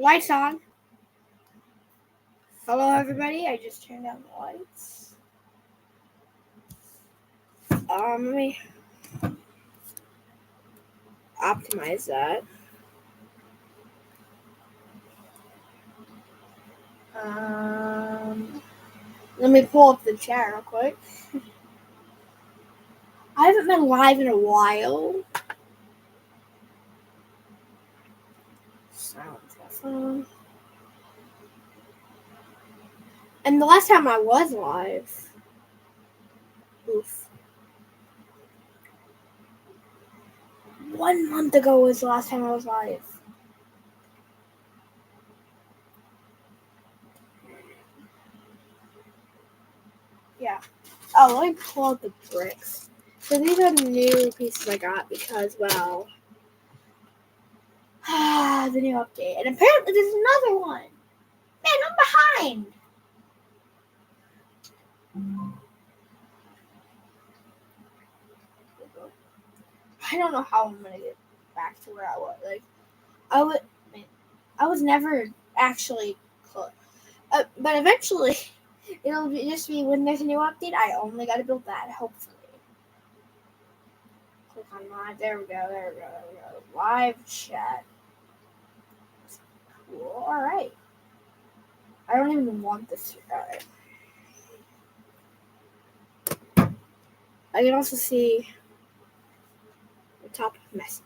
Lights on. Hello, everybody. I just turned down the lights. Let me optimize that. Let me pull up the chat real quick. I haven't been live in a while. Silence my phone. And the last time I was live, 1 month ago was the last time I was live. Yeah. Oh, let me pull out the bricks. So these are the new pieces I got because, well, the new update. And apparently there's another one. Man, I'm behind. I don't know how I'm gonna get back to where I was. I was never actually close. But eventually, it'll just be when there's a new update. I only gotta build that. Hopefully. Click on live. There we go. Live chat. Cool. All right. I don't even want this. Alright. I can also see the top of message,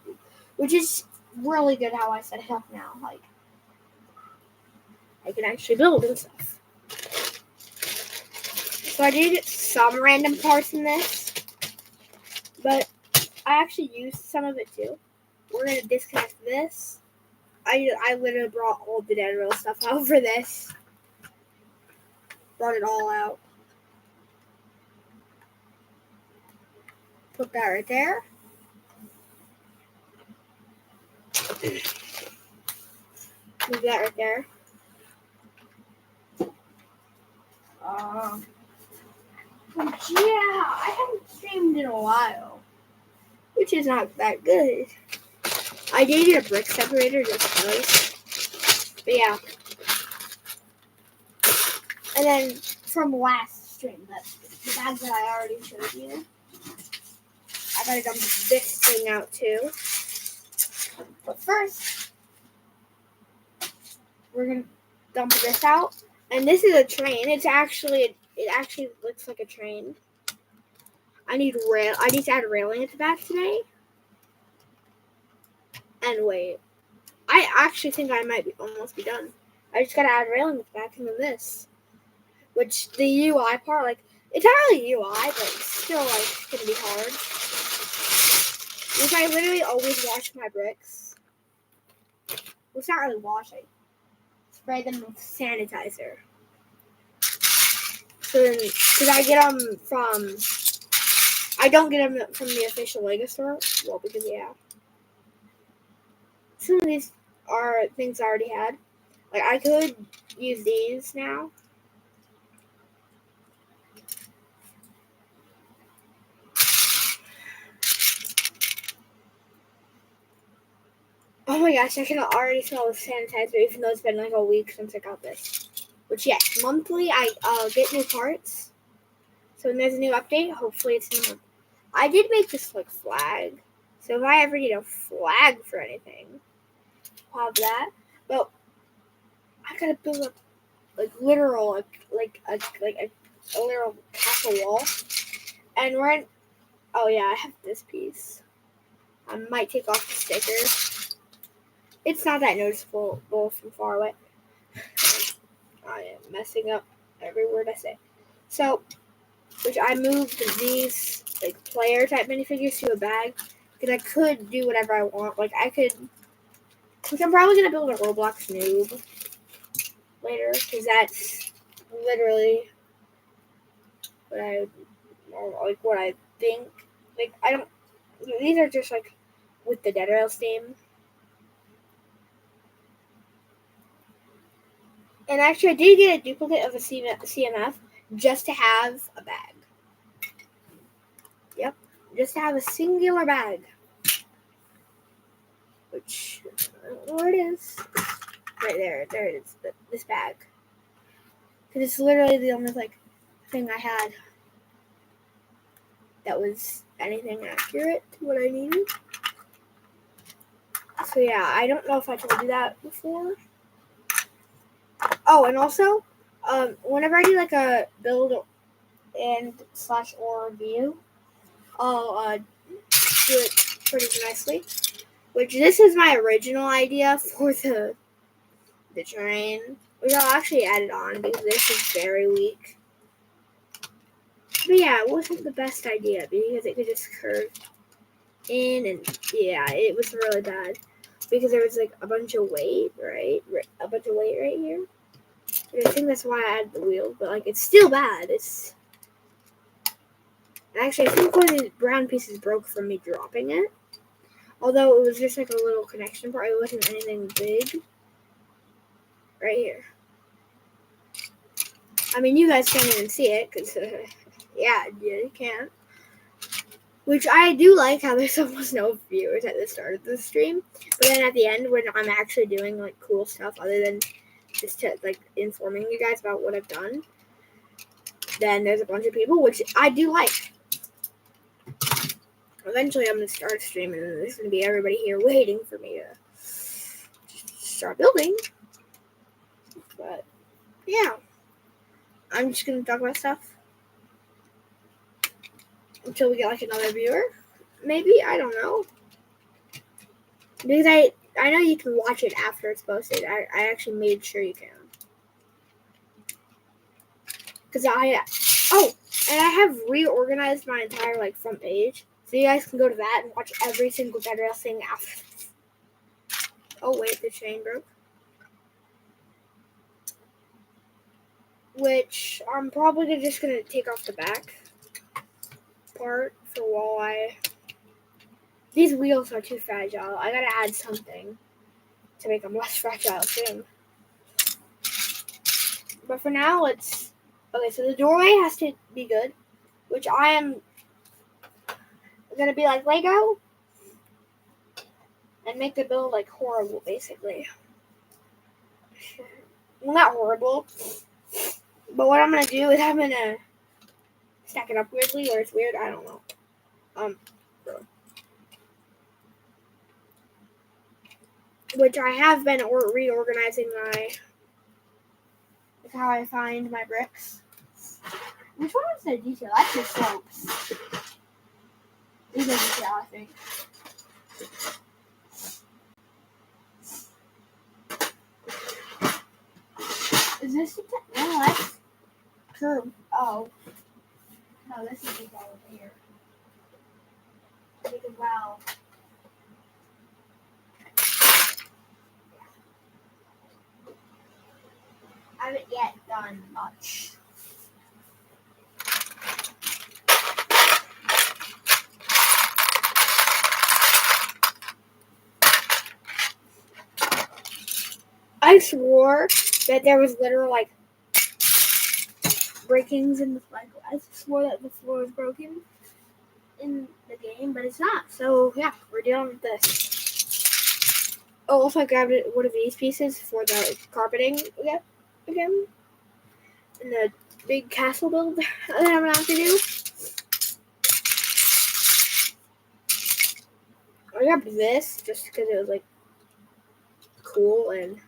which is really good how I set it up now. Like, I can actually build and stuff. So I did some random parts in this, but I actually used some of it too. We're gonna disconnect this. I literally brought all the Dead Rail stuff out for this. Brought it all out. Put that right there. Move that right there. Yeah, I haven't streamed in a while, which is not that good. I did get a brick separator just because. But yeah. And then from last stream, that's the bag that I already showed you. I gotta dump this thing out too. But first, we're gonna dump this out. And this is a train. It actually looks like a train. I need to add railing at the back today. And wait. I actually think I might almost be done. I just gotta add railing at the back and then this. Which the UI part, like, it's not really UI, but it's still, like, gonna be hard. Which I literally always wash my bricks. Well, it's not really washing. Spray them with sanitizer. So then, because I get them from, I don't get them from the official Lego store. Well, because, yeah. Some of these are things I already had. Like, I could use these now. Oh my gosh, I can already smell the sanitizer, even though it's been like a week since I got this. Which, yes, monthly I get new parts. So when there's a new update, hopefully it's new. I did make this like flag. So if I ever need a flag for anything, I'll have that. But I gotta build up like literal like a literal castle wall. And we're in. Oh yeah, I have this piece. I might take off the sticker. It's not that noticeable from far away. I am messing up every word I say. So, which I moved these like player type minifigures to a bag because I could do whatever I want. Like I could, which I'm probably gonna build a Roblox noob later because that's literally what I think. Like I don't. These are just like with the Dead Rail theme. And actually, I did get a duplicate of a CMF just to have a bag. Yep, just to have a singular bag. Which, I don't know where it is. right there. There it is. This bag. Because it's literally the only thing I had that was anything accurate to what I needed. So yeah, I don't know if I told you that before. Oh, and also, whenever I do a build and / or review, I'll do it pretty nicely. Which this is my original idea for the terrain, which I'll actually add it on because this is very weak. But yeah, it wasn't the best idea because it could just curve in, and yeah, it was really bad because there was a bunch of weight, right? A bunch of weight right here. And I think that's why I added the wheel, but it's still bad. Actually, I think one of the brown pieces broke from me dropping it. Although it was just a little connection part, it wasn't anything big. Right here. I mean, you guys can't even see it because, yeah, you can't. Which I do like how there's almost no viewers at the start of the stream, but then at the end when I'm actually doing cool stuff other than just to informing you guys about what I've done, then there's a bunch of people, which I do like. Eventually, I'm gonna start streaming, and there's gonna be everybody here waiting for me to start building. But yeah, I'm just gonna talk about stuff until we get another viewer. Maybe, I don't know. Because I know you can watch it after it's posted. I actually made sure you can. Because and I have reorganized my entire front page. So you guys can go to that and watch every single Dead Rail thing after. Oh wait, the chain broke. Which I'm probably just gonna take off the back part for while these wheels are too fragile. I gotta add something to make them less fragile soon. But for now, let's. Okay, so the doorway has to be good, which I am gonna be like Lego and make the build horrible, basically. Well, not horrible, but what I'm gonna do is I'm gonna stack it up weirdly, or it's weird. I don't know. Which I have been reorganizing how I find my bricks. Which one is the detail? That's the slopes. These are detail, I think. Is this detail? No, that's curb. Oh. No, this is detail over here. Because, wow. I haven't yet done much. I swore that there was literal breakings in the I swore that the floor was broken in the game, but it's not. So yeah, we're dealing with this. Oh, also I grabbed one of these pieces for the carpeting again. In the big castle build that I'm gonna have to do. I grabbed this just because it was cool and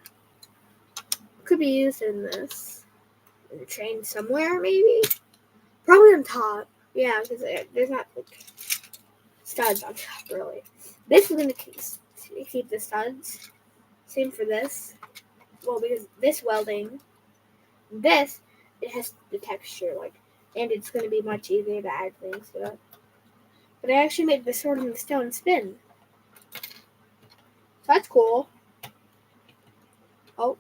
could be used in this. In the train somewhere, maybe? Probably on top. Yeah, because there's not studs on top, really. This is going to keep the studs. Same for this. Well, because this welding, it has the texture, and it's going to be much easier to add things to it. But I actually made the sword and the stone spin. So that's cool. Oh.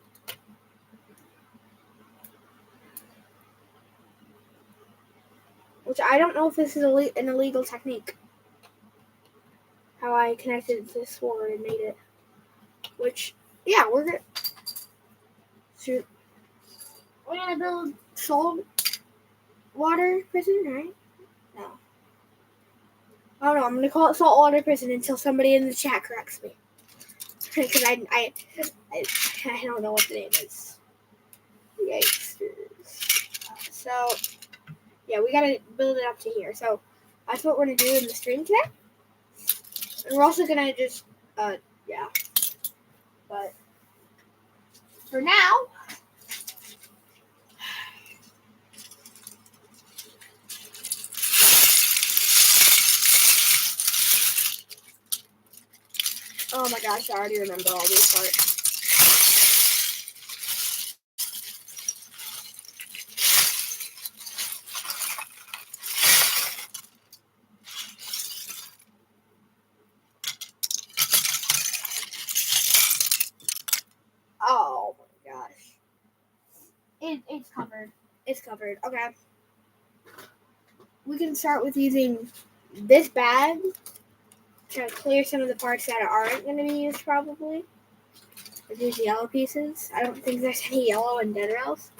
Which I don't know if this is an illegal technique. How I connected the sword and made it. Which, yeah, we're gonna build salt water prison, right? No. I don't know. I'm gonna call it saltwater prison until somebody in the chat corrects me. Because I I don't know what the name is. Yikes. So, yeah, we gotta build it up to here. So, that's what we're gonna do in the stream today. And we're also gonna just, yeah. But, for now, oh my gosh, I already remember all these parts. Oh my gosh. It's covered. It's covered. Okay. We can start with using this bag to clear some of the parts that aren't going to be used probably. Like these yellow pieces. I don't think there's any yellow in Dead Rails.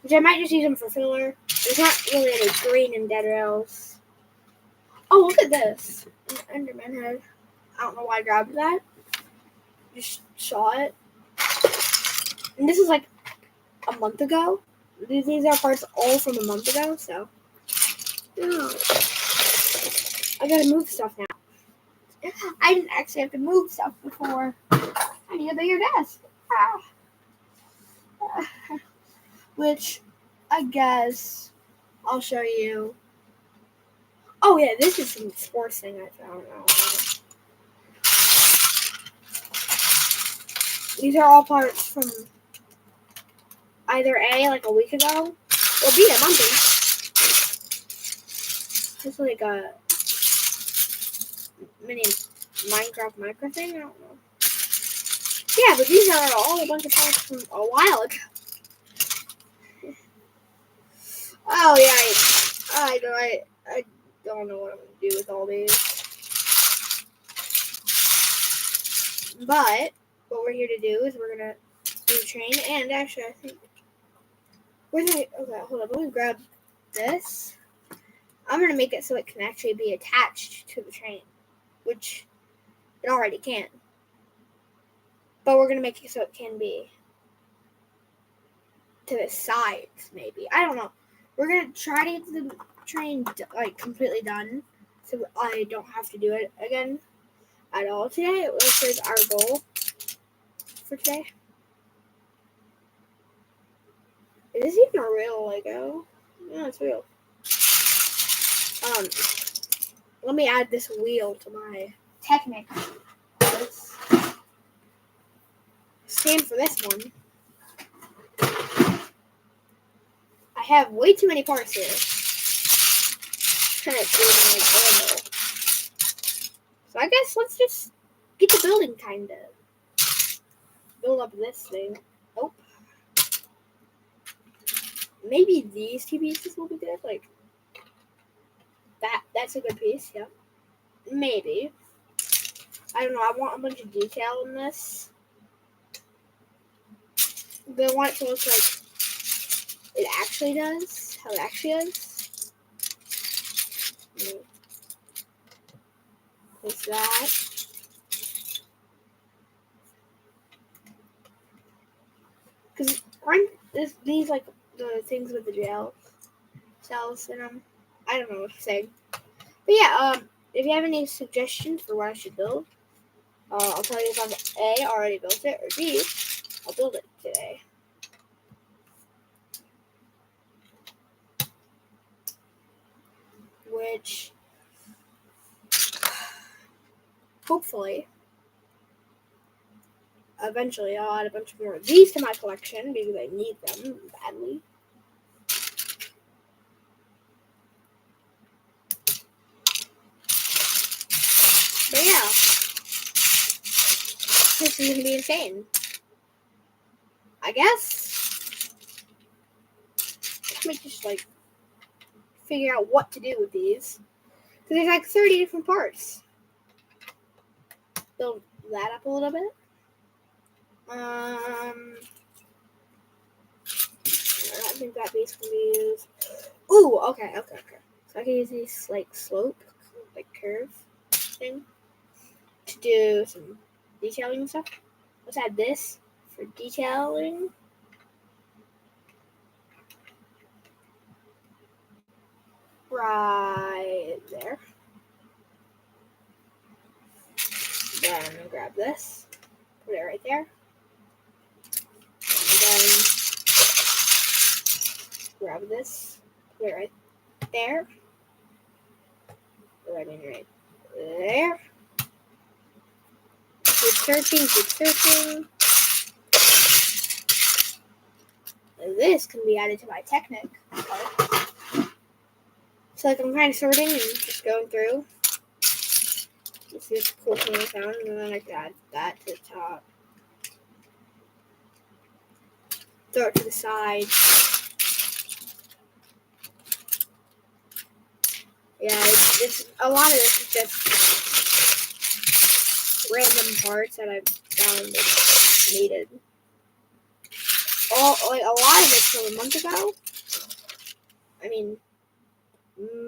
Which I might just use them for filler. There's not really any green in Dead Rails. Oh, look at this. An Enderman head. I don't know why I grabbed that. Just saw it. And this is like a month ago. These are parts all from a month ago, so. Yeah. I gotta move stuff now. I didn't actually have to move stuff before. I need a bigger desk. Which, I guess, I'll show you. Oh yeah, this is some sports thing I found out. These are all parts from either A, like a week ago, or B, a month ago. It's like a mini Minecraft micro thing, I don't know. Yeah, but these are all a bunch of parts from a while ago. Oh yeah, I don't know what I'm gonna do with all these. But what we're here to do is we're gonna do the train, and actually I think okay, hold on, let me grab this. I'm gonna make it so it can actually be attached to the train, which it already can. But we're gonna make it so it can be to the sides, maybe. I don't know. We're gonna try to get the train like completely done, so I don't have to do it again at all today. Which is our goal for today. Is this even a real Lego? Yeah, it's real. Let me add this wheel to my Technic. Same for this one. I have way too many parts here. Kind of doing like normal. So I guess let's just get the building kind of. Build up this thing. Oh. Maybe these two pieces will be good. Like that's a good piece, yeah. Maybe. I don't know, I want a bunch of detail in this. But I want it to look like it actually does. How it actually is. Place that. Because aren't these like the things with the jail cells in them? I don't know what to say. But yeah, if you have any suggestions for what I should build, I'll tell you if I'm A, already built it, or B, I'll build it today. Which, hopefully, eventually I'll add a bunch more of these to my collection because I need them badly. But yeah, this is gonna be insane. I guess. Let me just like figure out what to do with these. Because there's like 30 different parts. Build that up a little bit. I don't think that base can be used. Ooh, okay. So I can use these like slope, like curve thing to do some detailing and stuff. Let's add this for detailing. Right there. Then grab this, put it right there. And then grab this, put it right there. Right there. Keep searching. And this can be added to my Technic part. So like I'm kind of sorting and just going through. You see this cool thing I found, and then I can add that to the top. Throw it to the side. Yeah, it's a lot of this is just random parts that I found needed. A lot of it's from a month ago. I mean,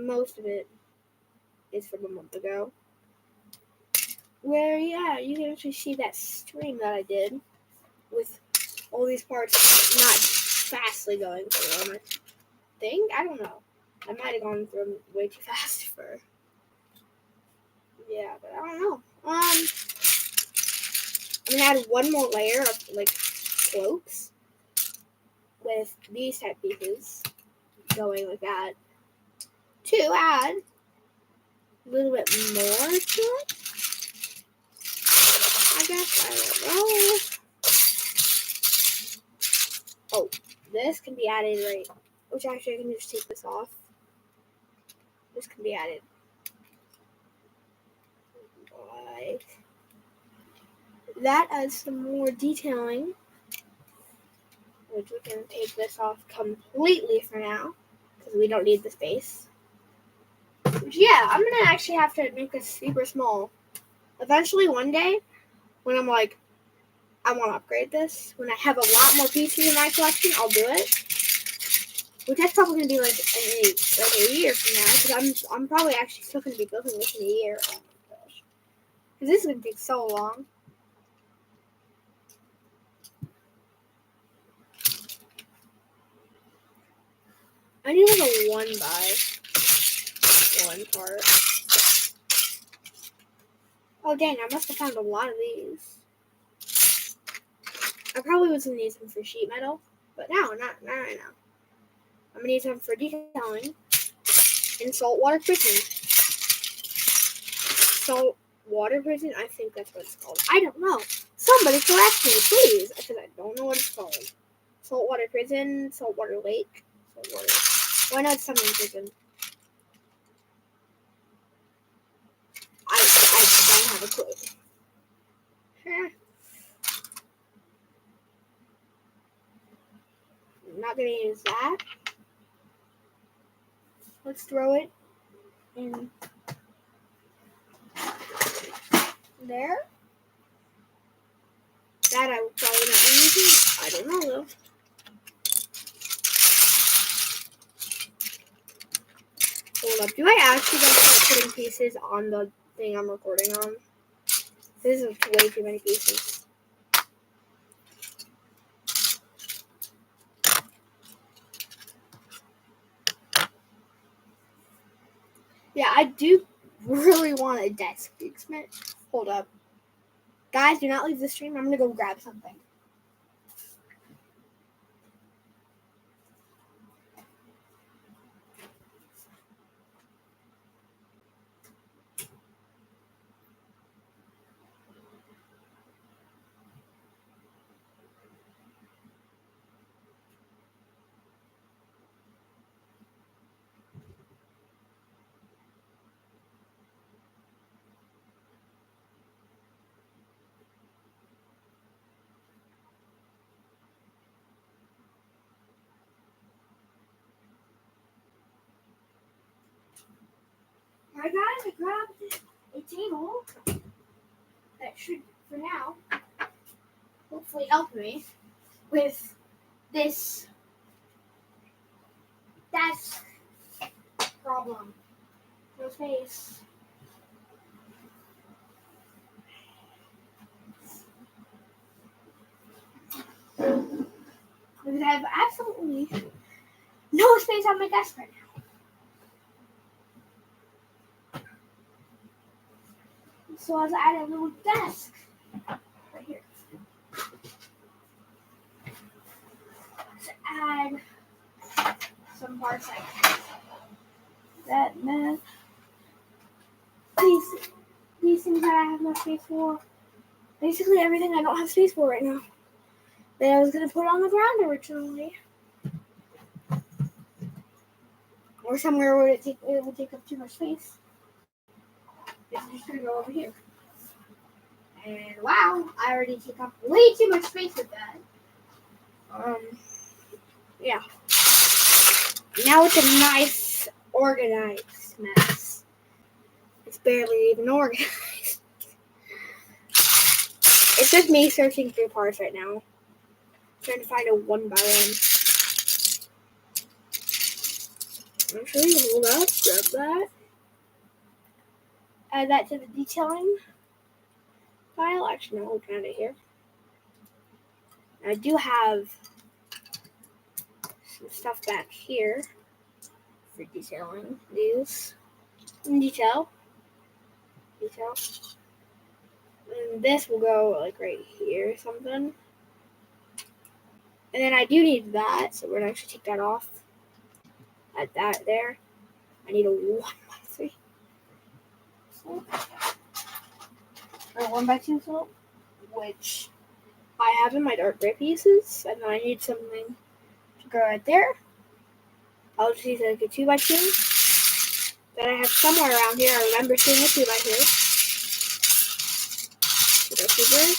most of it is from a month ago. Where, yeah, you can actually see that stream that I did with all these parts not fastly going through them. I think? I don't know. I might have gone through them way too fast for... Yeah, but I don't know. I'm going to add one more layer of, like, cloaks with these type pieces going like that to add a little bit more to it. I guess, I don't know. Oh, this can be added right, which actually I can just take this off. This can be added like that. Adds some more detailing, which we can take this off completely for now because we don't need the space. Which, yeah, I'm gonna actually have to make this super small. Eventually, one day, when I'm like, I want to upgrade this, when I have a lot more pieces in my collection, I'll do it. Which that's probably gonna be like a year from now, because I'm probably actually still gonna be building this in a year. Oh my gosh, because this is gonna take so long. I need like a 1x1 part. Oh dang, I must have found a lot of these. I probably was gonna need some for sheet metal, but not right now. I'm gonna need some for detailing and saltwater prison. Saltwater prison? I think that's what it's called. I don't know. Somebody correct me, please, because I don't know what it's called. Saltwater prison, saltwater lake, saltwater. Why not something prison? I don't have a clue. I'm not gonna use that. Let's throw it in there. That I will probably not be using. I don't know though. Hold up. Do I actually gotta start putting pieces on the thing I'm recording on? This is way too many pieces. Yeah, I do really want a desk fixment. Hold up. Guys, do not leave the stream. I'm gonna go grab something. Alright guys, I grabbed a table that should, for now, hopefully help me with this desk problem. No space. I have absolutely no space on my desk right now. So I was adding a little desk right here. To add some parts like that, and then these things that I have no space for. Basically everything I don't have space for right now. That I was gonna put on the ground originally. Or somewhere where it would take up too much space. It's just gonna go over here. And wow, I already take up way too much space with that. Yeah. Now it's a nice, organized mess. It's barely even organized. It's just me searching through parts right now. Trying to find a one by one. Actually, hold up, grab that. Add that to the detailing file. Actually, no, looking at it here. I do have some stuff back here for detailing these. Detail. And this will go like right here or something. And then I do need that, so we're gonna actually take that off. Add that there. I need a 1x3 slope. Or 1x2 slope, which I have in my dark gray pieces, and then I need something to go right there. I'll just use like a 2x2 that I have somewhere around here. I remember seeing a 2x2. 2x2 brick.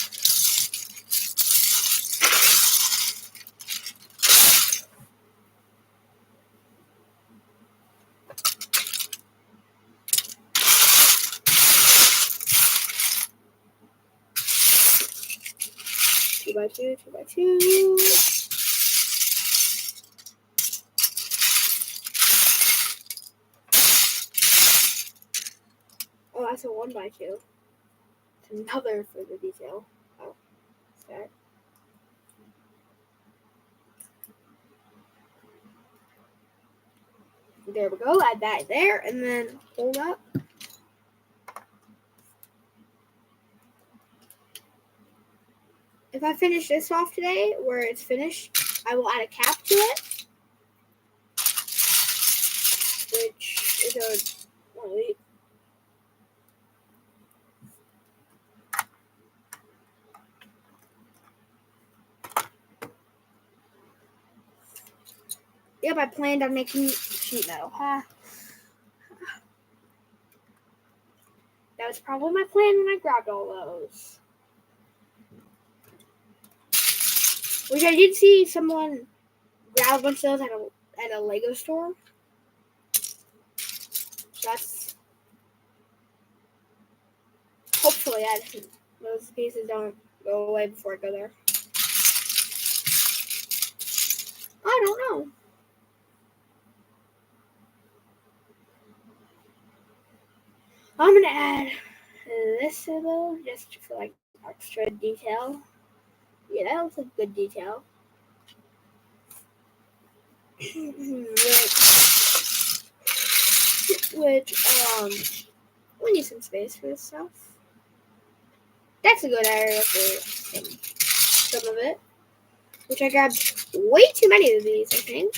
2x2, 2x2. Oh, that's a 1x2. It's another for the detail. Oh, that. There we go. Add that there, and then hold up. If I finish this off today, where it's finished, I will add a cap to it, which is a Yep, I planned on making sheet metal. That was probably my plan when I grabbed all those. Which I did see someone grab a bunch of those at a Lego store. So that's hopefully those pieces don't go away before I go there. I don't know. I'm gonna add this though, just for like extra detail. Yeah, that looks like good detail. which we need some space for this stuff. That's a good area for some of it. Which I grabbed way too many of these, I think.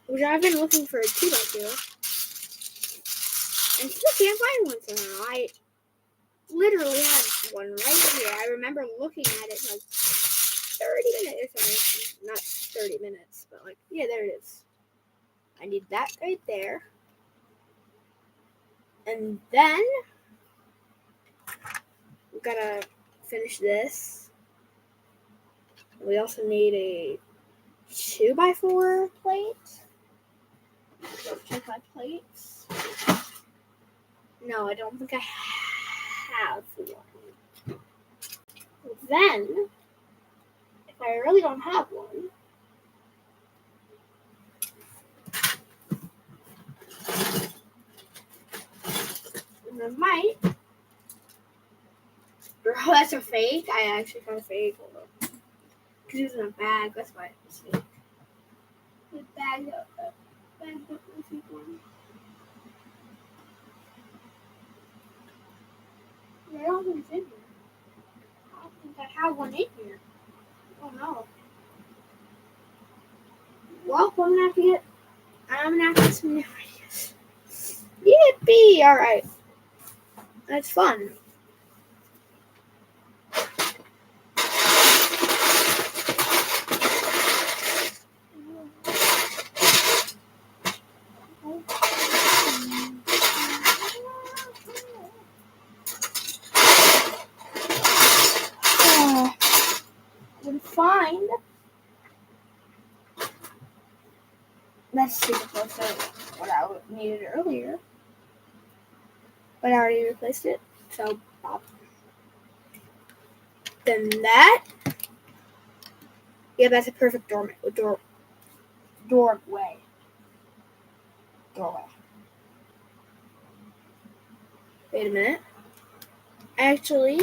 Which I've been looking for a 2x2. And still can't find one somehow. I literally had one right here. I remember looking at it like 30 minutes. Or something. Not 30 minutes, but like, yeah, there it is. I need that right there. And then we gotta finish this. We also need a 2x4 plate. Check my plates. No, I don't think I have one. Then, if I really don't have one, I might. Bro, that's a fake. I actually found a fake. Hold on. Because it was in a bag. That's why it was fake. The bag up the fake one. I don't think it's in here. I don't think I have one in here. Oh no. Well, I'm gonna have to get some new ideas. Yippee! Alright. That's fun. Find. That's super close to what I needed earlier. But I already replaced it. So, pop. Then that. Yeah, that's a perfect doorway. Doorway. Wait a minute. Actually,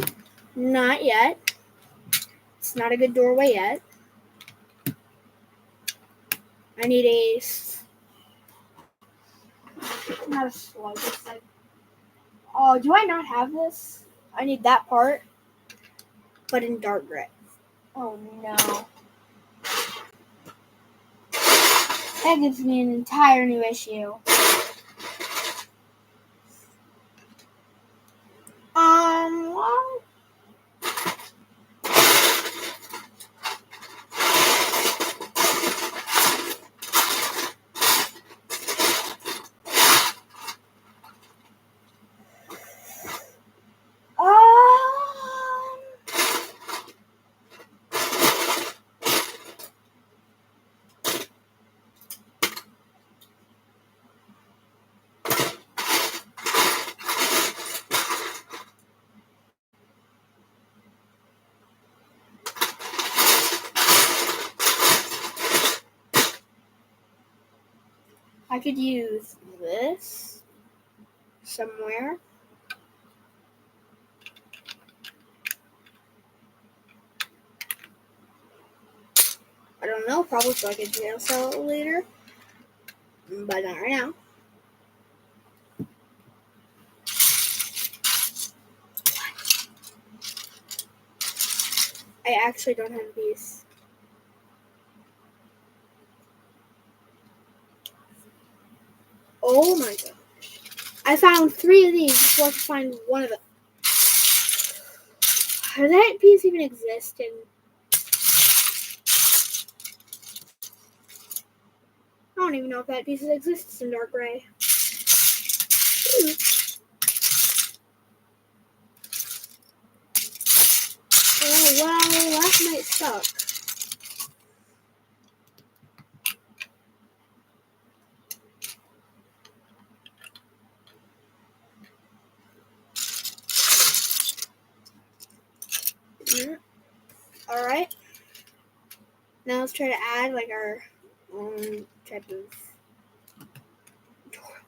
not yet. It's not a good doorway yet. I need not a slug. It's like, oh, do I not have this? I need that part, but in dark gray. Oh no. That gives me an entire new issue. Well, I could use this somewhere. I don't know, probably so I could jail cell it later. But not right now. I actually don't have these. Oh my gosh. I found 3 of these before I could find one of them. Does that piece even exist in... I don't even know if that piece exists in dark gray. Oh, well, that might suck. Alright. Now let's try to add like our own type of door.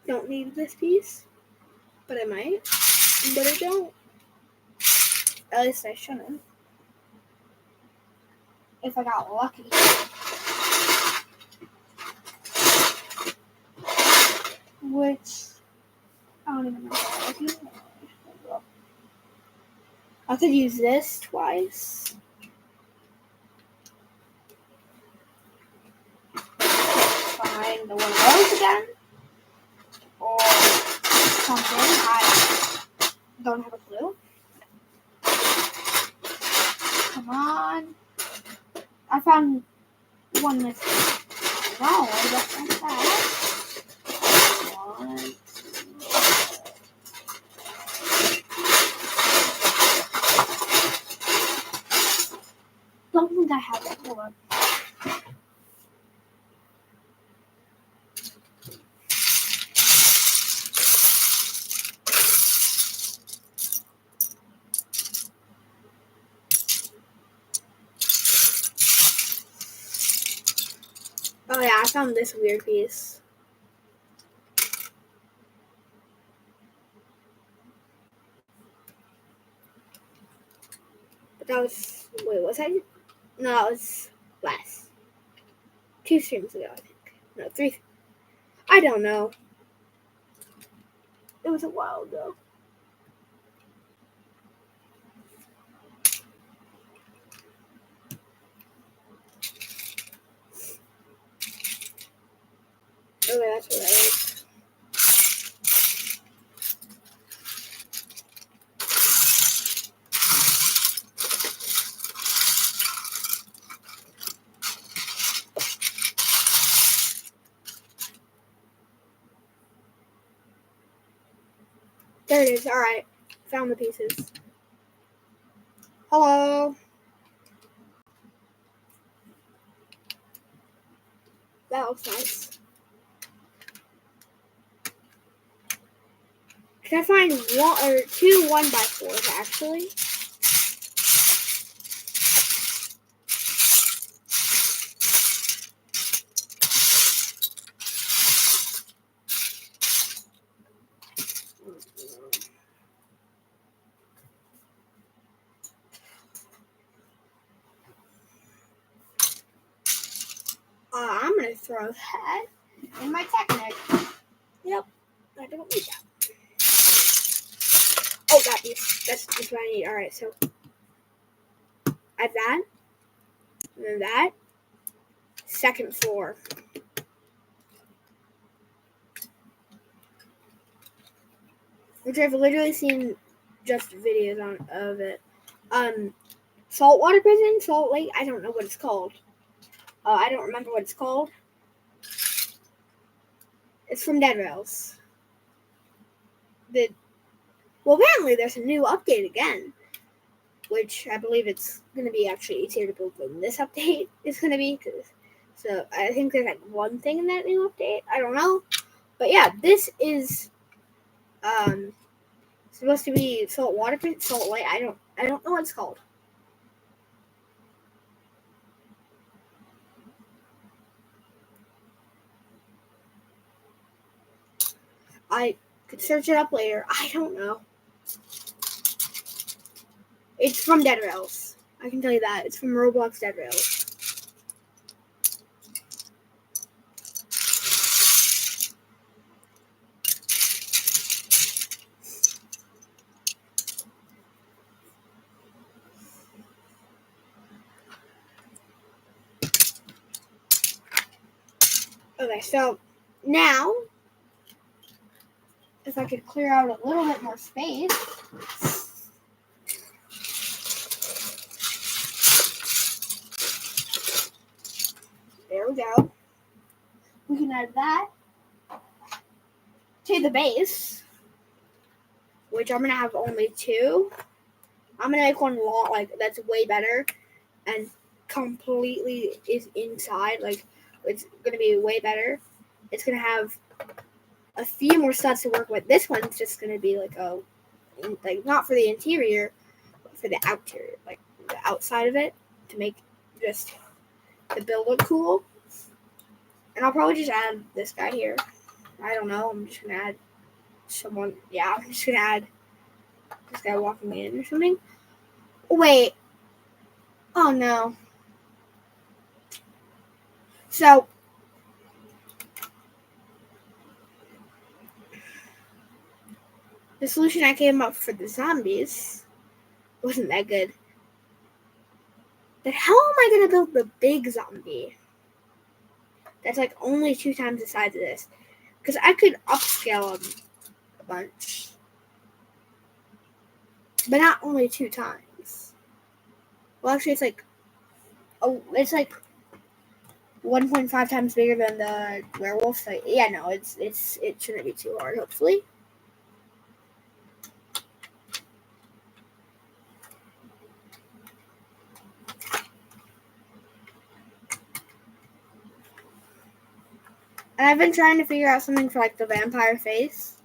Don't need this piece, but I might. But I don't. At least I shouldn't. If I got lucky. Which, I don't even know if I got lucky. I could use this twice. Find the one of those again. Or something. I don't have a clue. Come on. I found one that's no, that's not that. One. Don't think I have it. Hold on. Oh yeah, I found this weird piece. But that was was that? No, that was last 2 streams ago, I think. No, 3. I don't know. It was a while ago. Okay, that's what I is. There it is. Alright. Found the pieces. Hello. That looks nice. Can I find 1 or 2 1x4s actually? I'm gonna throw that in my Technic. Yep, I don't need that. Oh, that piece. That's what I need. Alright, so add that. And then that. Second floor. Which I've literally seen just videos of it. Saltwater prison? Salt Lake? I don't know what it's called. I don't remember what it's called. It's from Dead Rails. Well, apparently there's a new update again, which I believe it's going to be actually easier to build than this update is going to be. So I think there's like one thing in that new update. I don't know. But yeah, this is supposed to be Saltwater Prison, Salt Lake. I don't know what it's called. I could search it up later. I don't know. It's from Dead Rails. I can tell you that. It's from Roblox Dead Rails. Okay, so now, if I could clear out a little bit more space. There we go. We can add that to the base, which I'm going to have only 2. I'm going to make one long, like, that's way better and completely is inside. Like, it's going to be way better. It's going to have a few more studs to work with. This one's just going to be like not for the interior, but for the outerior, like the outside of it, to make just the build look cool. And I'll probably just add this guy here. I don't know. I'm just going to add someone. Yeah, I'm just going to add this guy walking in or something. Wait. Oh, no. So, the solution I came up for the zombies wasn't that good. But how am I going to build the big zombie? That's like only 2 times the size of this. Because I could upscale them a bunch. But not only 2 times. Well, actually, it's like 1.5 times bigger than the werewolf. So yeah, no, it shouldn't be too hard. Hopefully. And I've been trying to figure out something for like the vampire face,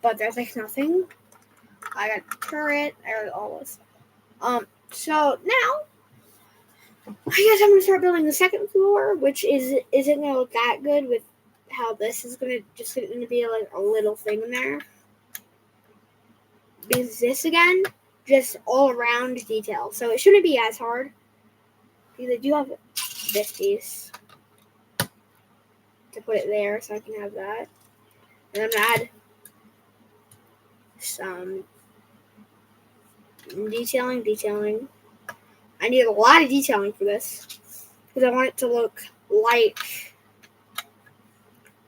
but there's like nothing. I got turret. I got all this. So now I guess I'm gonna start building the second floor, which isn't gonna look that good with how this is gonna be like a little thing in there. Because this again, just all around detail, so it shouldn't be as hard. Because I do have this piece to put it there, so I can have that, and I'm gonna add some detailing. I need a lot of detailing for this because I want it to look like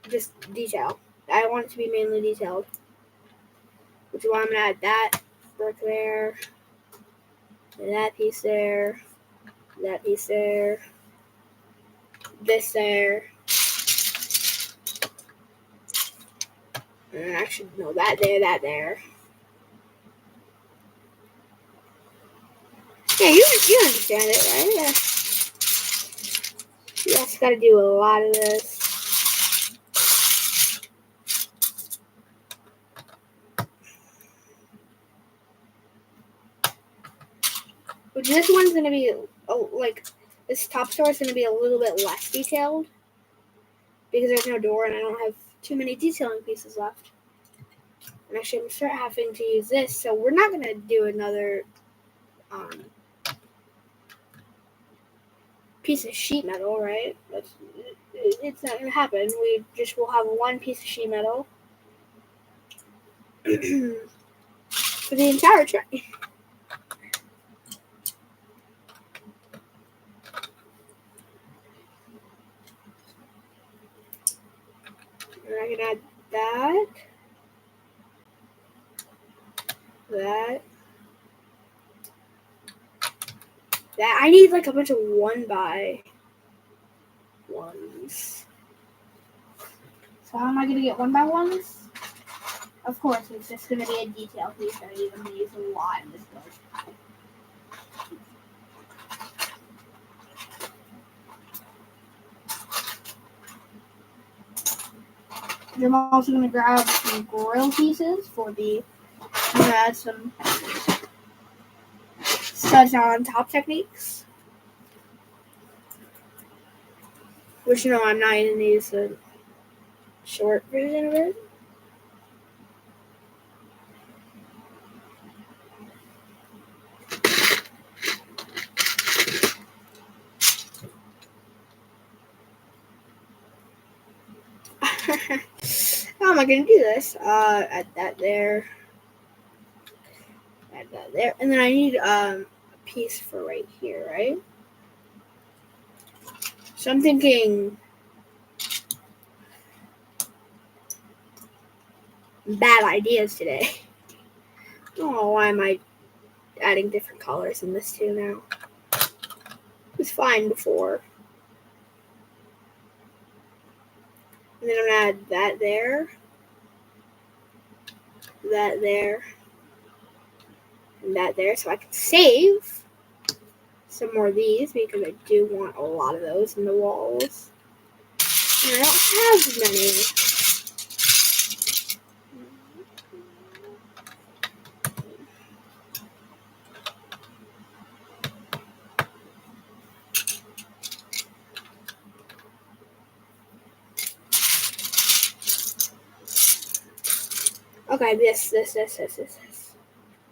just detail. I want it to be mainly detailed, which is why I'm gonna add that brick there, that piece there, that piece there, this there, and actually no, that there. Yeah, you understand it, right? Yeah. You also got to do a lot of this. Which this one's gonna be like this top store is gonna be a little bit less detailed because there's no door and I don't have too many detailing pieces left. And actually, I'm gonna start having to use this, so we're not gonna do another piece of sheet metal, right? It's not gonna happen. We just will have one piece of sheet metal for the entire train. And I can add that. I need like a bunch of 1x1s. So how am I gonna get 1x1s? Of course, it's just gonna be a detail piece that I'm gonna use a lot in this build. I'm also gonna grab some grill pieces for the. I'm gonna add some studs on top techniques. Which, I'm not going to use the short version of it. How am I going to do this? Add that there. Add that there. And then I need a piece for right here, right? So I'm thinking bad ideas today. Oh, why am I adding different colors in this too now? It was fine before. And then I'm going to add that there. That there. And that there. So I can save some more of these because I do want a lot of those in the walls. And I don't have many. Okay, this.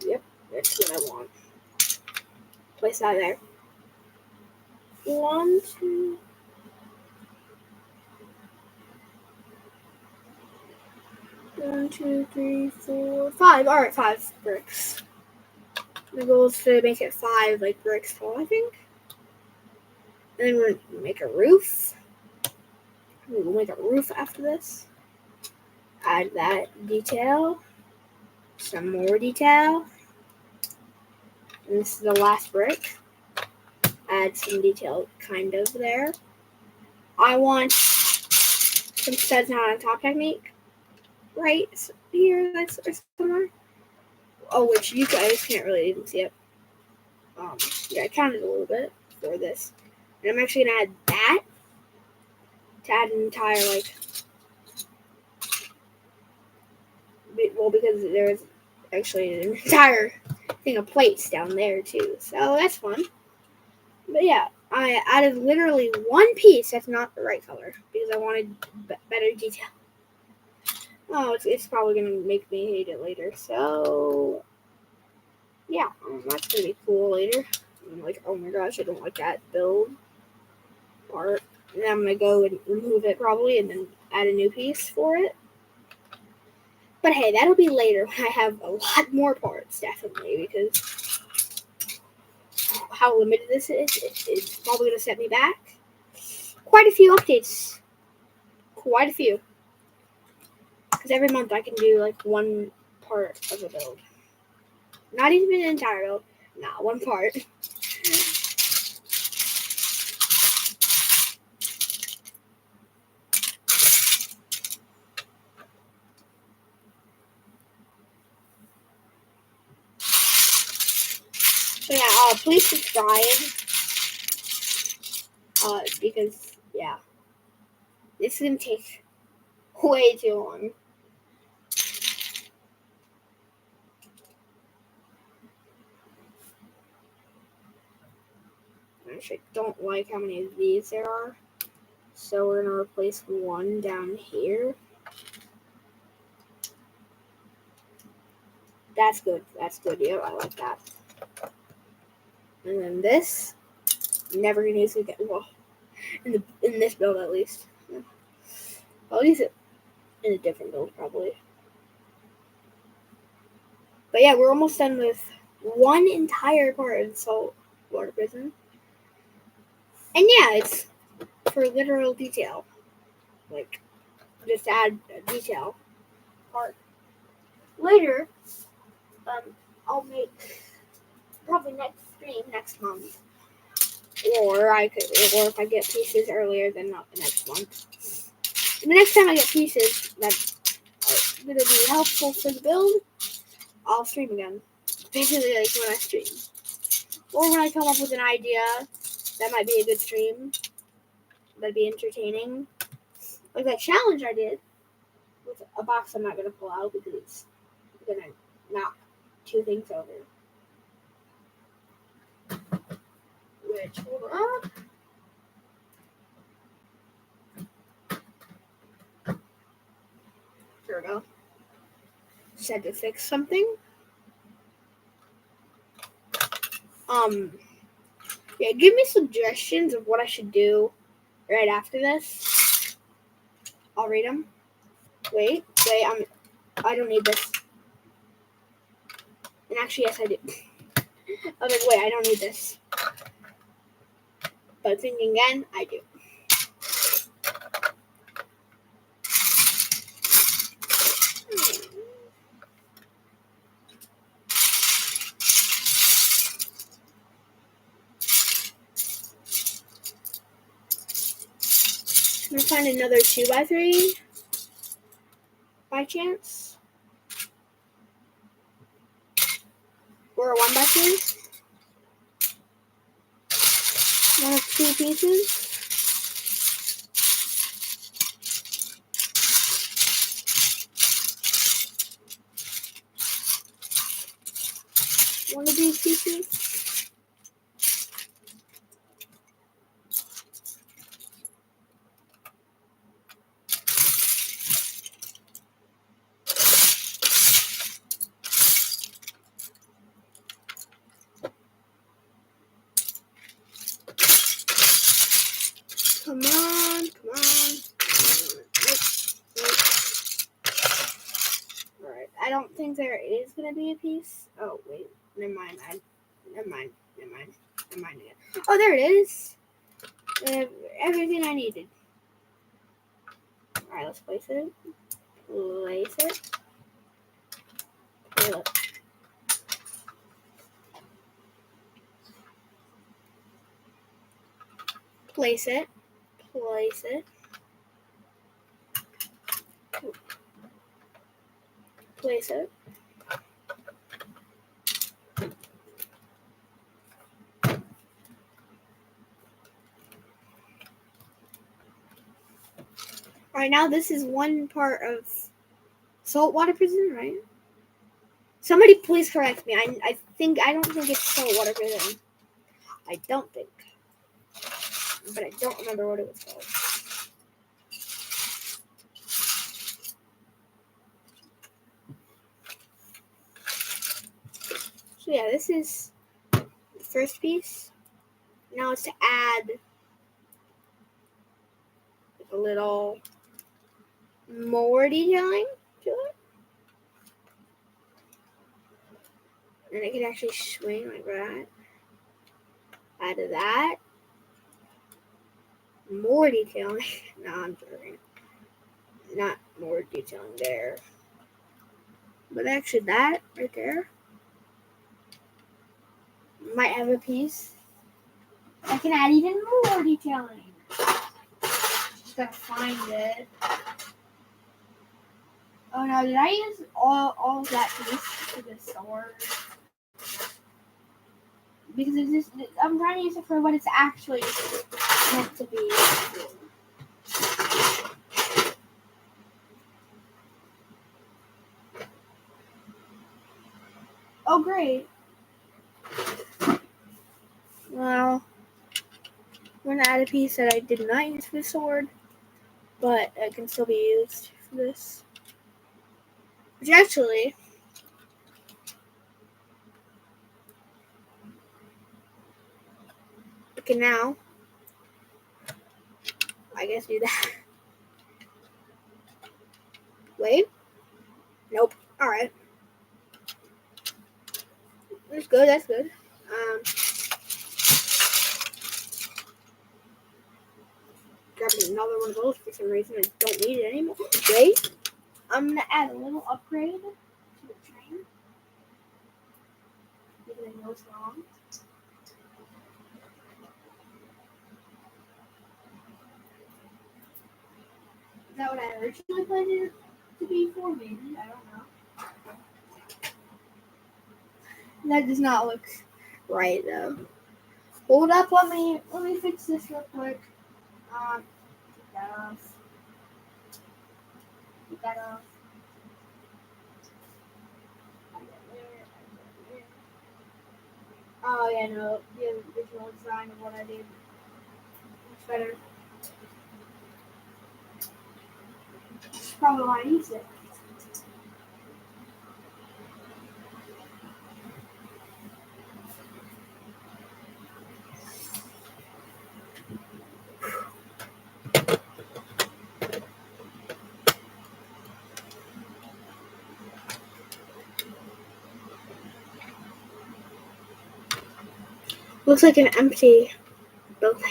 Yep, that's what I want. Place that there. 1, 2. One, 2, 3, 4, 5. All right, 5 bricks. The goal is to make it 5 like bricks tall, I think. And then we're gonna make a roof. We'll make a roof after this. Add that detail. Some more detail. And this is the last brick. Add some detail kind of there. I want some studs not on top technique right here. That's somewhere. Oh, which you guys can't really even see it. Yeah, I counted a little bit for this. And I'm actually going to add that to add an entire, like, well, because there's actually an entire thing of plates down there, too. So that's fun. But yeah, I added literally one piece that's not the right color because I wanted better detail. Oh, it's probably going to make me hate it later. So, yeah, that's going to be cool later. I'm like, oh my gosh, I don't like that build part. And I'm going to go and remove it probably and then add a new piece for it. But hey, that'll be later when I have a lot more parts, definitely, because how limited this is, it's probably going to set me back. Quite a few updates. Quite a few. Because every month I can do like one part of a build. Not even an entire build. Nah, one part. So yeah, please subscribe. Because yeah, this is gonna take way too long. I actually don't like how many of these there are. So we're gonna replace one down here. That's good. That's good. Yeah, I like that. And then this, never gonna use it again. Well, in this build at least. I'll use it in a different build probably. But yeah, we're almost done with one entire part of the saltwater prison. And yeah, it's for literal detail. Like, just add a detail part. Later, I'll make probably next stream next month. Or if I get pieces earlier than not the next month. The next time I get pieces that are going to be helpful for the build, I'll stream again. Basically, like when I stream. Or when I come up with an idea that might be a good stream, that'd be entertaining. Like that challenge I did with a box I'm not going to pull out because it's going to knock two things over. Which, hold on. There we go. Just had to fix something. Yeah, give me suggestions of what I should do right after this. I'll read them. Wait, I don't need this. And actually, yes, I do. I was like, wait, I don't need this. But thinking again, I do. I'm gonna find another 2x3 by chance. Or a 1x3. One of two pieces. One of these pieces. Come on. Alright, I don't think there is gonna be a piece. Oh, wait. Never mind. Never mind again. Oh, there it is. Everything I needed. Alright, let's place it. Okay, look. place it. Place it. Place it. Alright, now this is one part of saltwater prison, right? Somebody please correct me. I don't think it's saltwater prison. I don't think. But I don't remember what it was called. So yeah, this is the first piece. Now it's to add a little more detailing to it. And it can actually swing like that. Add to that. More detailing. No, I'm joking. Not more detailing there. But actually that right there might have a piece that can add even more detailing. Just gotta find it. Oh no, did I use all of that piece for the sword? Because I'm trying to use it for what it's actually meant to be. Oh great. Well, I'm gonna add a piece that I did not use for the sword, but it can still be used for this. Which actually, we can now, I guess, do that. Wait. Nope. Alright. That's good, that's good. Grabbing another one of those for some reason. I don't need it anymore. Wait. I'm gonna add a little upgrade to the train. Because I know it's wrong. Is that what I originally planned it to be for? Maybe. I don't know. That does not look right though. Hold up, let me fix this real quick. Take that off. Take that off. Oh yeah, no, the original design of what I did. Much better. That's probably why I used it. Looks like an empty building.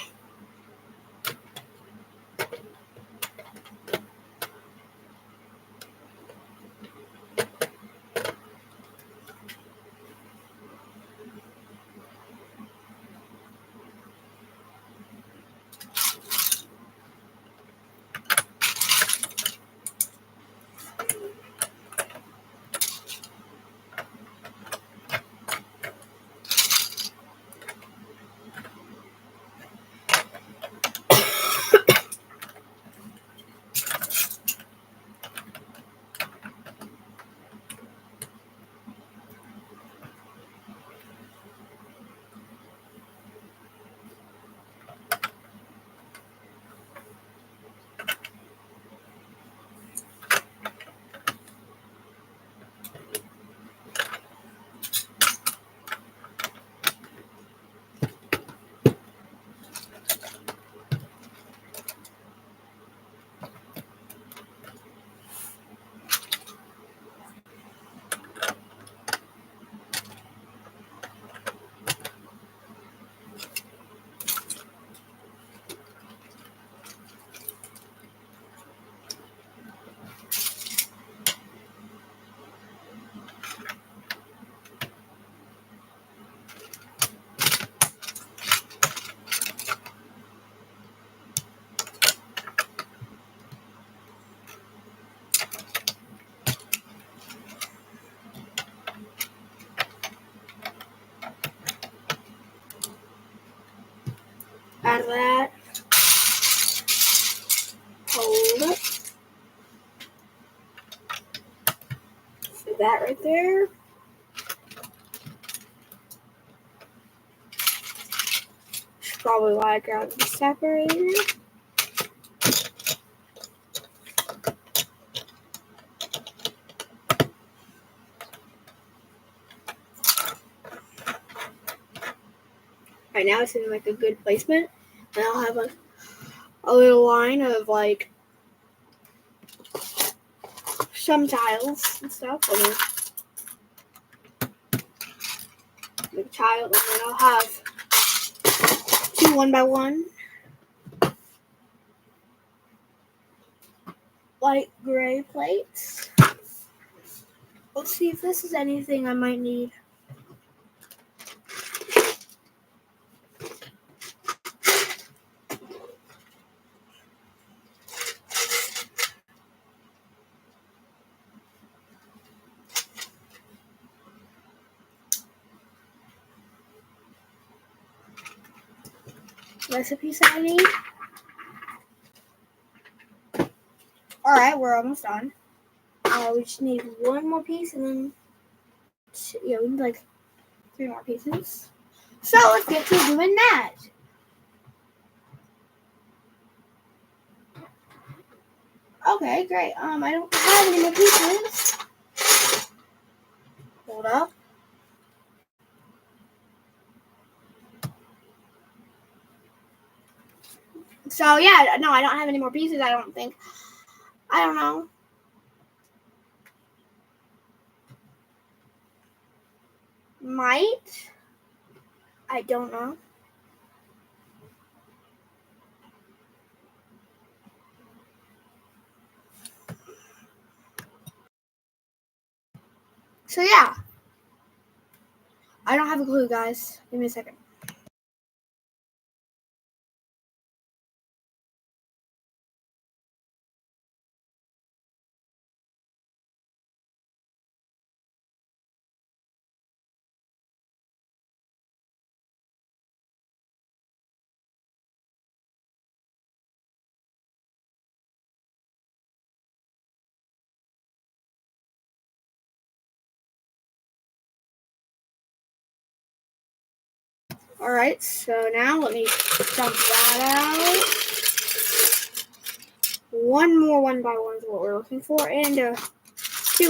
out of that. Hold up. So that right there. That's probably why I grabbed the separator. Right now it's in like a good placement. And I'll have a little line of like some tiles and stuff. The tile, and then I'll have 2 1x1 light gray plates. Let's see if this is anything I might need. Recipes I need. Alright, we're almost done. We just need 1 more piece and then we need like 3 more pieces. So let's get to doing that. Okay, great. I don't have any more pieces. Hold up. So yeah, no, I don't have any more pieces, I don't think. I don't know. Might. I don't know. So yeah. I don't have a clue, guys. Give me a second. Alright, so now let me dump that out. 1 more 1x1 is what we're looking for, and 2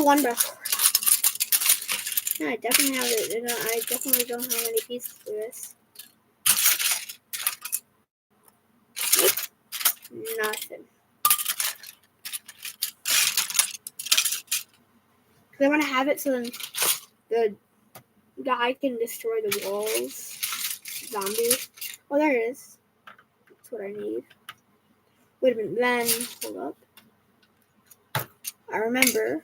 1x4. Yeah, I definitely have it. I definitely don't have any pieces for this. Nothing. Because I want to have it so then the guy can destroy the walls. Zombie. Oh, there it is. That's what I need. Wait a minute. Then, hold up. I remember.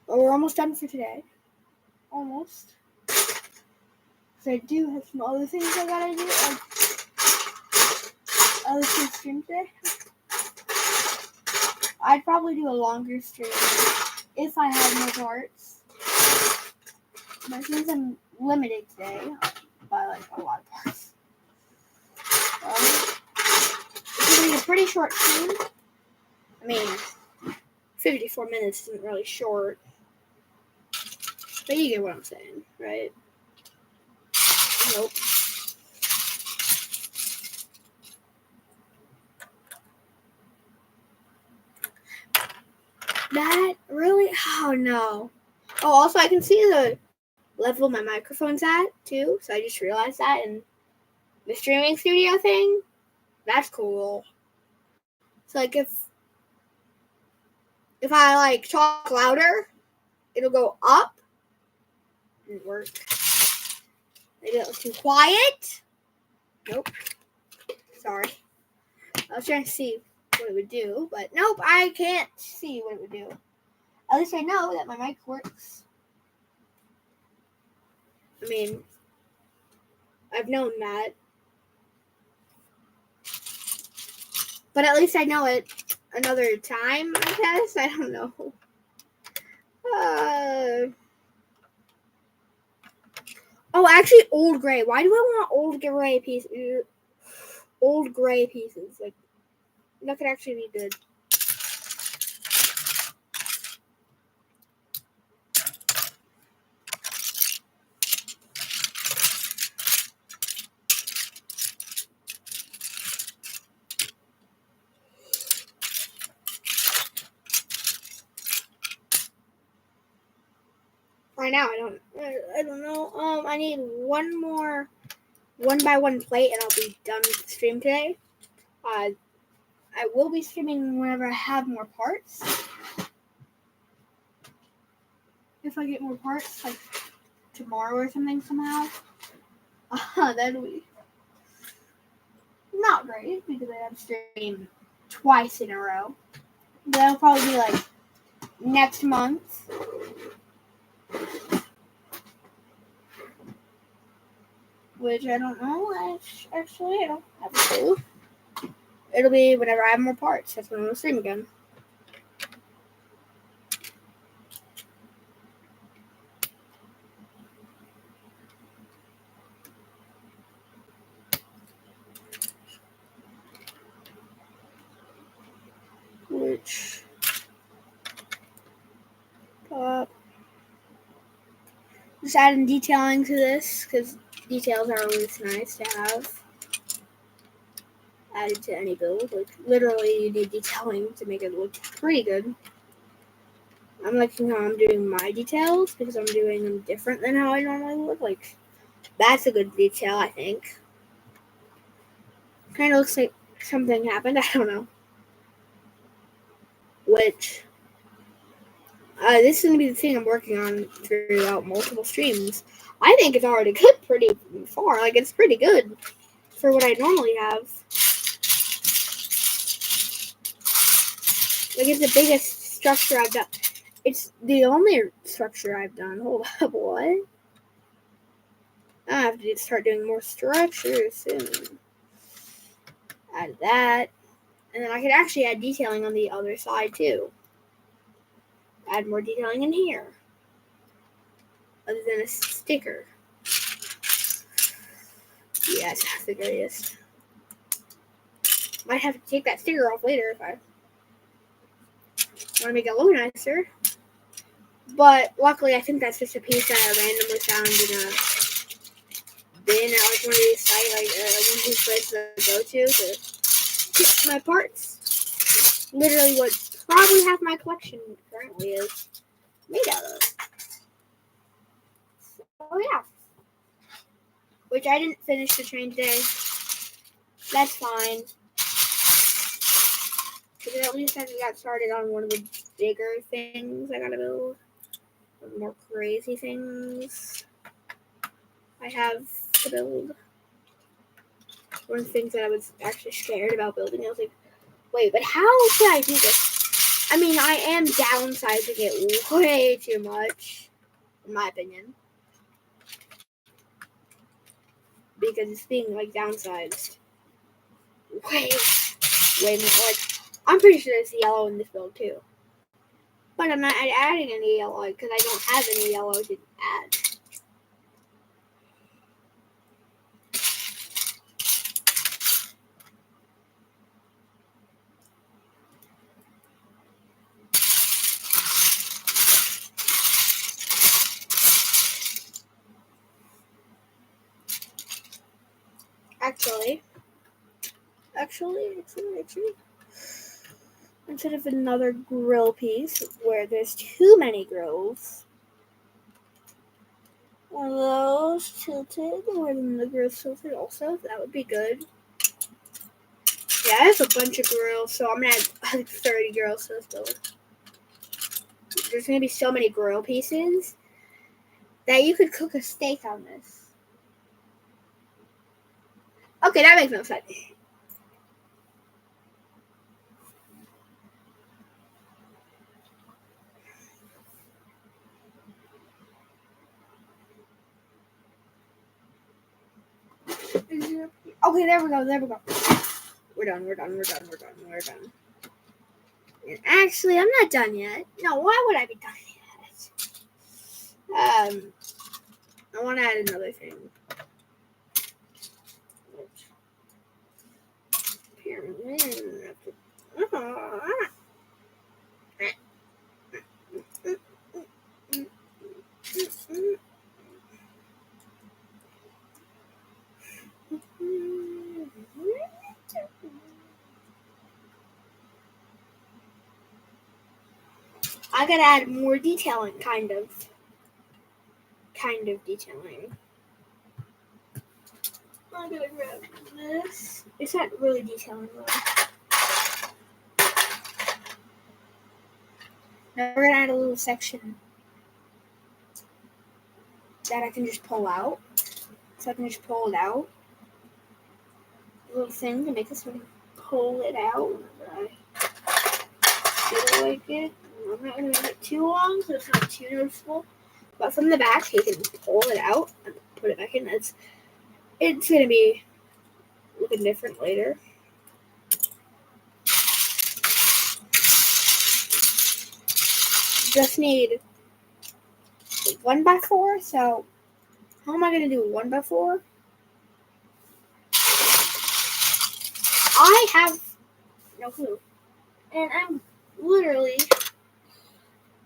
Oh, we're almost done for today. Almost. Because I do have some other things I gotta do. Other things stream today. I'd probably do a longer stream if I had more parts. But since I'm limited today by like a lot of parts, it's gonna be a pretty short stream. I mean, 54 minutes isn't really short, but you get what I'm saying, right? Nope. That really? Oh no. Oh, also I can see the level my microphone's at too, so I just realized that in the streaming studio thing. That's cool. So like if I like talk louder, it'll go up. Didn't work. Maybe it was too quiet. Nope. Sorry. I was trying to see what it would do, but nope, I can't see what it would do. At least I know that my mic works. I mean, I've known that. But at least I know it another time, I guess. I don't know. Oh, Actually, old gray. Why do I want old gray pieces? Old gray pieces. Like, that could actually be good. Right now, I don't know. I need one more 1x1 plate, and I'll be done with the stream today. I will be streaming whenever I have more parts. If I get more parts, like tomorrow or something somehow. That'll be not great because I have streamed twice in a row. That'll probably be like next month. Which I don't know. Actually, I don't have a clue. It'll be whenever I have more parts. That's when I'll stream again. Which just adding detailing to this because details are always nice to have added to any build. Like literally, you need detailing to make it look pretty good. I'm liking how I'm doing my details because I'm doing them different than how I normally would. Like that's a good detail, I think. Kind of looks like something happened. I don't know. Which this is gonna be the thing I'm working on throughout multiple streams. I think it's already good pretty far. Like it's pretty good for what I normally have. Like it's the biggest structure I've done. It's the only structure I've done. Hold up, what? I have to start doing more structures soon. Add that. And then I could actually add detailing on the other side too. Add more detailing in here. Other than a sticker. Yeah, it's not the greatest. Might have to take that sticker off later if I want to make it look nicer. But luckily, I think that's just a piece that I randomly found in a bin at like one of these sites, like one of these places that I go to get my parts. Literally, what probably half my collection currently is made out of. So yeah, which I didn't finish the train today. That's fine. Because at least I got started on one of the bigger things I gotta build. The more crazy things I have to build. One of the things that I was actually scared about building, I was like, wait, but how can I do this? I mean, I am downsizing it way too much, in my opinion. Because it's being, like, downsized. Way more. Like, I'm pretty sure there's yellow in this build, too. But I'm not adding any yellow, because I don't have any yellow to add. Actually, instead of another grill piece where there's too many grills, one of those tilted, where the grill's tilted also, that would be good. Yeah, I have a bunch of grills, so I'm gonna add like 30 grills to this build. There's gonna be so many grill pieces that you could cook a steak on this. Okay, that makes no sense. Okay, there we go. We're done. And actually, I'm not done yet. No, why would I be done yet? I want to add another thing. I gotta add more detailing, kind of detailing. I'm gonna grab this. It's not really detailing though. Now we're gonna add a little section that I can just pull out. So I can just pull it out. A little thing to make this one pull it out. I feel like it. I'm not gonna make it too long so it's not too noticeable. But from the back, you can pull it out and put it back in. It's gonna be looking different later. Just need 1x4. So how am I gonna do 1x4? I have no clue, and I'm literally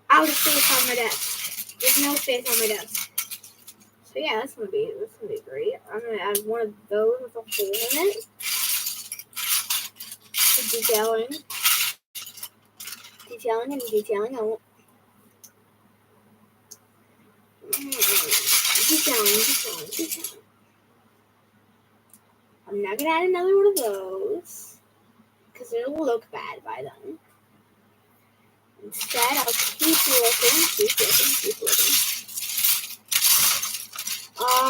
out of space on my desk. There's no space on my desk. So yeah, that's gonna be great. I'm gonna add one of those with a hole in it. Detailing. I won't. Detailing. I'm not gonna add another one of those because it'll look bad by then. Instead, I'll keep looking.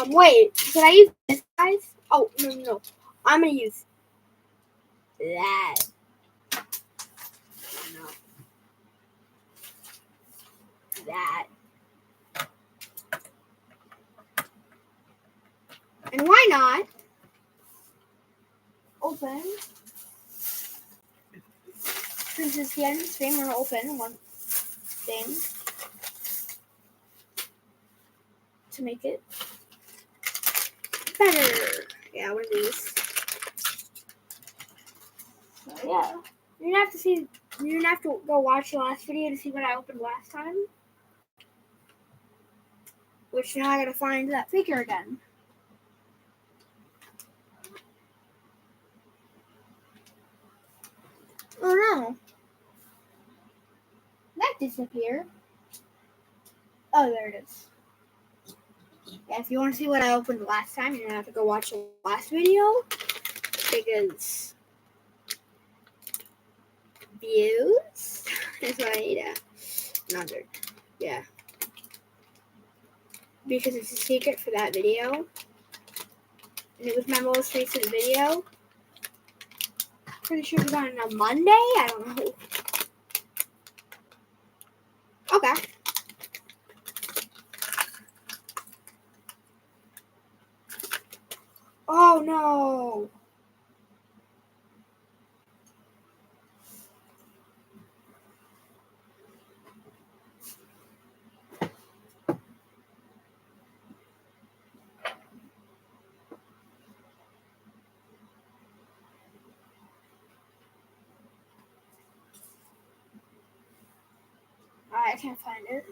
Wait, should I use this, guys? Oh, no. I'm gonna use that. No. That. And why not open? Since it's the end of the stream, we're gonna open one thing to make it better. Yeah, one of these. So yeah, you're gonna have to go watch the last video to see what I opened last time. Which now I gotta find that figure again. Oh no. That disappeared. Oh, there it is. Yeah, if you want to see what I opened last time, you're gonna have to go watch the last video. Because views is what I need another. Yeah. Because it's a secret for that video. And it was my most recent video. Pretty sure it was on a Monday? I don't know. Okay. Oh no. I can't find it.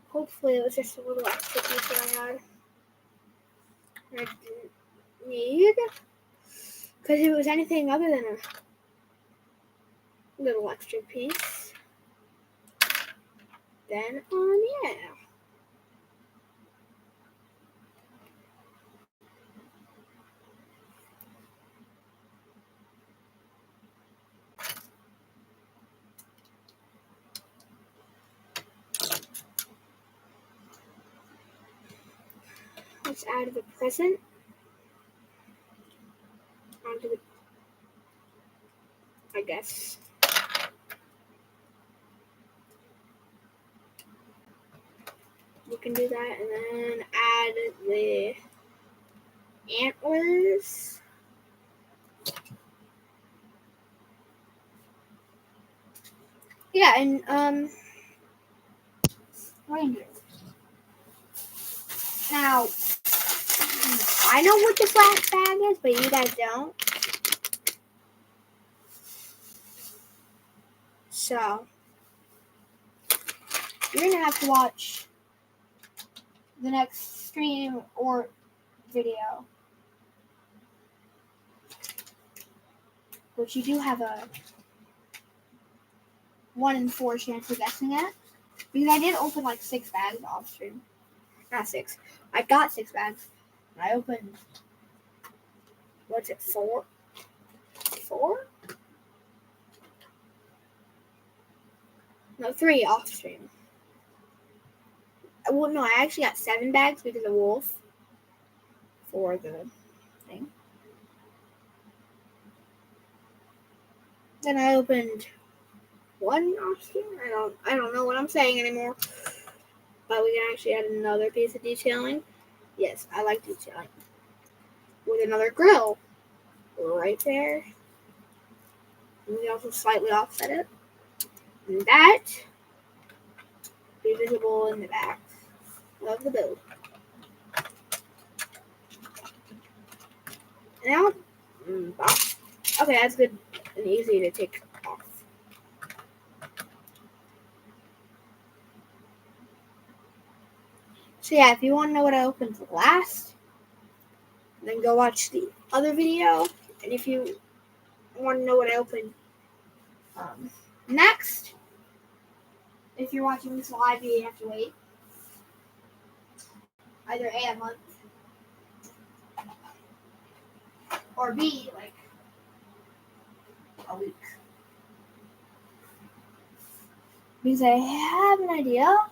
Hopefully it was just a little extra piece that I didn't need. Because if it was anything other than a little extra piece, then yeah. Let's add the present onto the, I guess. You can do that and then add the antlers. Yeah, and reindeer. Now, I know what the flash bag is, but you guys don't. So, you're going to have to watch the next stream or video. Which you do have a 1 in 4 chance of guessing it. Because I did open like 6 bags off stream. Not 6. I got 6 bags. I opened, what's it, 4? 4? No, 3 off stream. Well, no, I actually got 7 bags because of Wolf for the thing. Then I opened 1 off stream. I don't know what I'm saying anymore. But we can actually add another piece of detailing. Yes, I like detailing. With another grill right there. And we also slightly offset it. And that be visible in the back of the build. Now, okay, that's good and easy to take off. So yeah, if you want to know what I opened last, then go watch the other video. And if you want to know what I opened next, if you're watching this live, you have to wait either A, a month, or B, like a week. Because I have an idea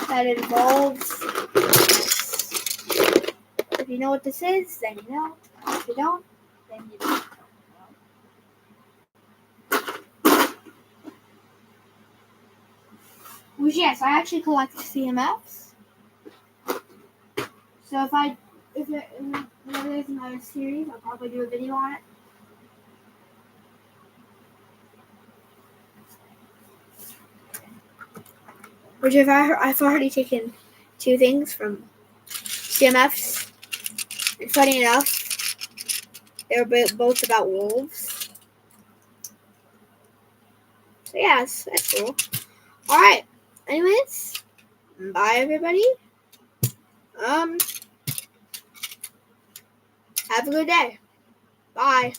that involves this. If you know what this is, then you know. If you don't, then you don't. Which, yes, I actually collect CMFs. So if whenever there's another series, I'll probably do a video on it. Which I've already taken 2 things from CMFs. And funny enough, they were both about wolves. So yeah, that's cool. Alright. Anyways, bye everybody. Have a good day. Bye.